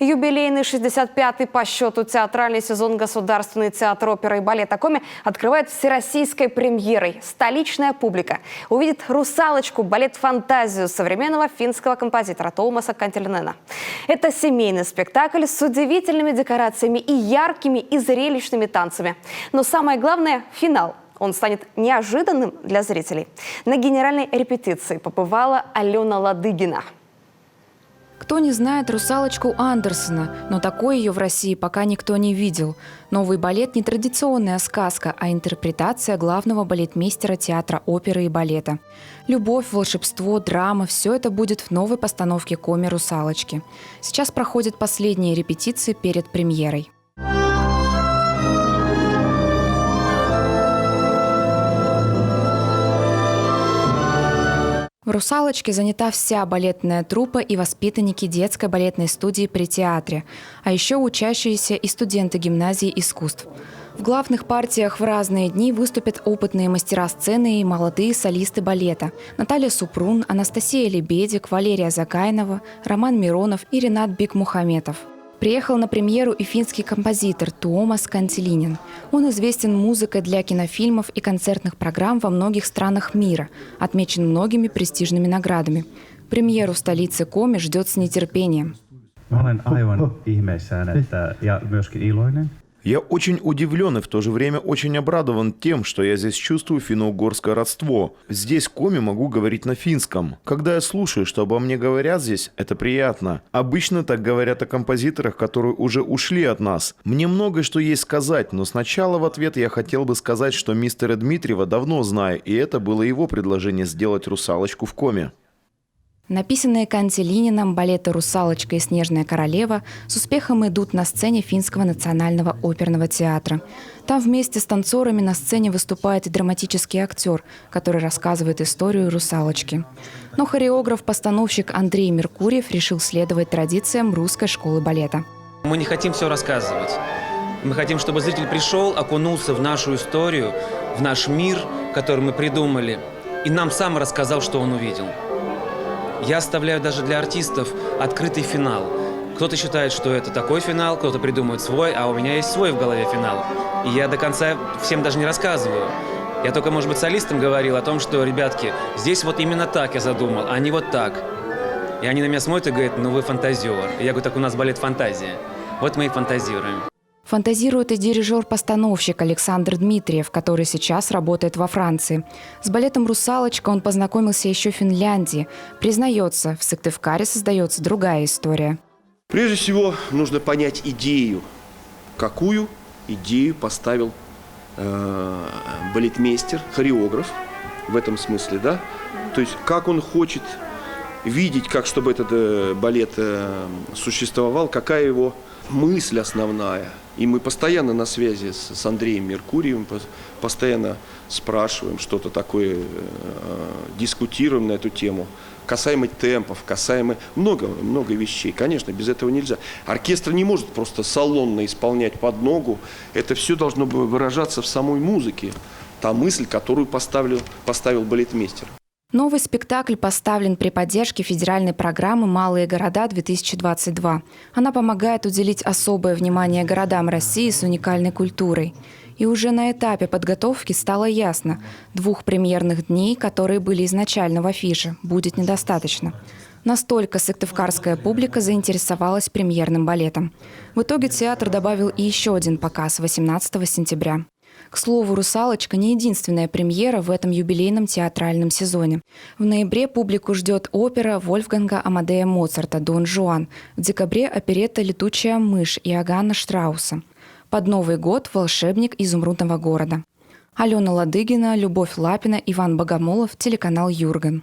Юбилейный 65-й по счету театральный сезон Государственный театр оперы и балета Коми открывает всероссийской премьерой. Столичная публика увидит «Русалочку», балет-фантазию современного финского композитора Туомаса Кантилинена. Это семейный спектакль с удивительными декорациями и яркими и зрелищными танцами. Но самое главное – финал. Он станет неожиданным для зрителей. На генеральной репетиции побывала Алена Ладыгина. Кто не знает «Русалочку» Андерсона, но такой ее в России пока никто не видел. Новый балет – не традиционная сказка, а интерпретация главного балетмейстера театра оперы и балета. Любовь, волшебство, драма – все это будет в новой постановке Коми «Русалочки». Сейчас проходят последние репетиции перед премьерой. В «Русалочке» занята вся балетная труппа и воспитанники детской балетной студии при театре, а еще учащиеся и студенты гимназии искусств. В главных партиях в разные дни выступят опытные мастера сцены и молодые солисты балета – Наталья Супрун, Анастасия Лебедик, Валерия Закаинова, Роман Миронов и Ренат Бикмухаметов. Приехал на премьеру и финский композитор Туомас Кантилинен. Он известен музыкой для кинофильмов и концертных программ во многих странах мира, отмечен многими престижными наградами. Премьеру в столице Коми ждет с нетерпением. Я очень удивлен и в то же время очень обрадован тем, что я здесь чувствую финно-угорское родство. Здесь в Коми могу говорить на финском. Когда я слушаю, что обо мне говорят здесь, это приятно. Обычно так говорят о композиторах, которые уже ушли от нас. Мне многое что есть сказать, но сначала в ответ я хотел бы сказать, что мистера Дмитриева давно знаю, и это было его предложение сделать «Русалочку» в Коми. Написанные Кантилиненом балеты «Русалочка» и «Снежная королева» с успехом идут на сцене Финского национального оперного театра. Там вместе с танцорами на сцене выступает и драматический актер, который рассказывает историю «Русалочки». Но хореограф-постановщик Андрей Меркурьев решил следовать традициям русской школы балета. Мы не хотим все рассказывать. Мы хотим, чтобы зритель пришел, окунулся в нашу историю, в наш мир, который мы придумали, и нам сам рассказал, что он увидел. Я оставляю даже для артистов открытый финал. Кто-то считает, что это такой финал, кто-то придумает свой, а у меня есть свой в голове финал. И я до конца всем даже не рассказываю. Я только, может быть, солистам говорил о том, что, ребятки, здесь вот именно так я задумал, а не вот так. И они на меня смотрят и говорят: ну вы фантазер. И я говорю: так у нас балет «Фантазия». Вот мы и фантазируем. Фантазирует и дирижер-постановщик Александр Дмитриев, который сейчас работает во Франции. С балетом «Русалочка» он познакомился еще в Финляндии. Признается, в Сыктывкаре создается другая история. Прежде всего, нужно понять идею. Какую идею поставил балетмейстер, хореограф в этом смысле, да? То есть, как он хочет видеть, как чтобы этот балет существовал, какая его мысль основная. И мы постоянно на связи с Андреем Меркурьевым, постоянно спрашиваем что-то такое, дискутируем на эту тему. Касаемо темпов, касаемо много вещей. Конечно, без этого нельзя. Оркестр не может просто салонно исполнять под ногу. Это все должно выражаться в самой музыке. Та мысль, которую поставил балетмейстер. Новый спектакль поставлен при поддержке федеральной программы «Малые города-2022». Она помогает уделить особое внимание городам России с уникальной культурой. И уже на этапе подготовки стало ясно – 2 премьерных дней, которые были изначально в афише, будет недостаточно. Настолько сыктывкарская публика заинтересовалась премьерным балетом. В итоге театр добавил и еще один показ 18 сентября. К слову, «Русалочка» не единственная премьера в этом юбилейном театральном сезоне. В ноябре публику ждет опера Вольфганга Амадея Моцарта «Дон Жуан», в декабре оперетта «Летучая мышь» Иоганна Штрауса. Под Новый год «Волшебник изумрудного города». Алена Ладыгина, Любовь Лапина, Иван Богомолов, телеканал «Юрген».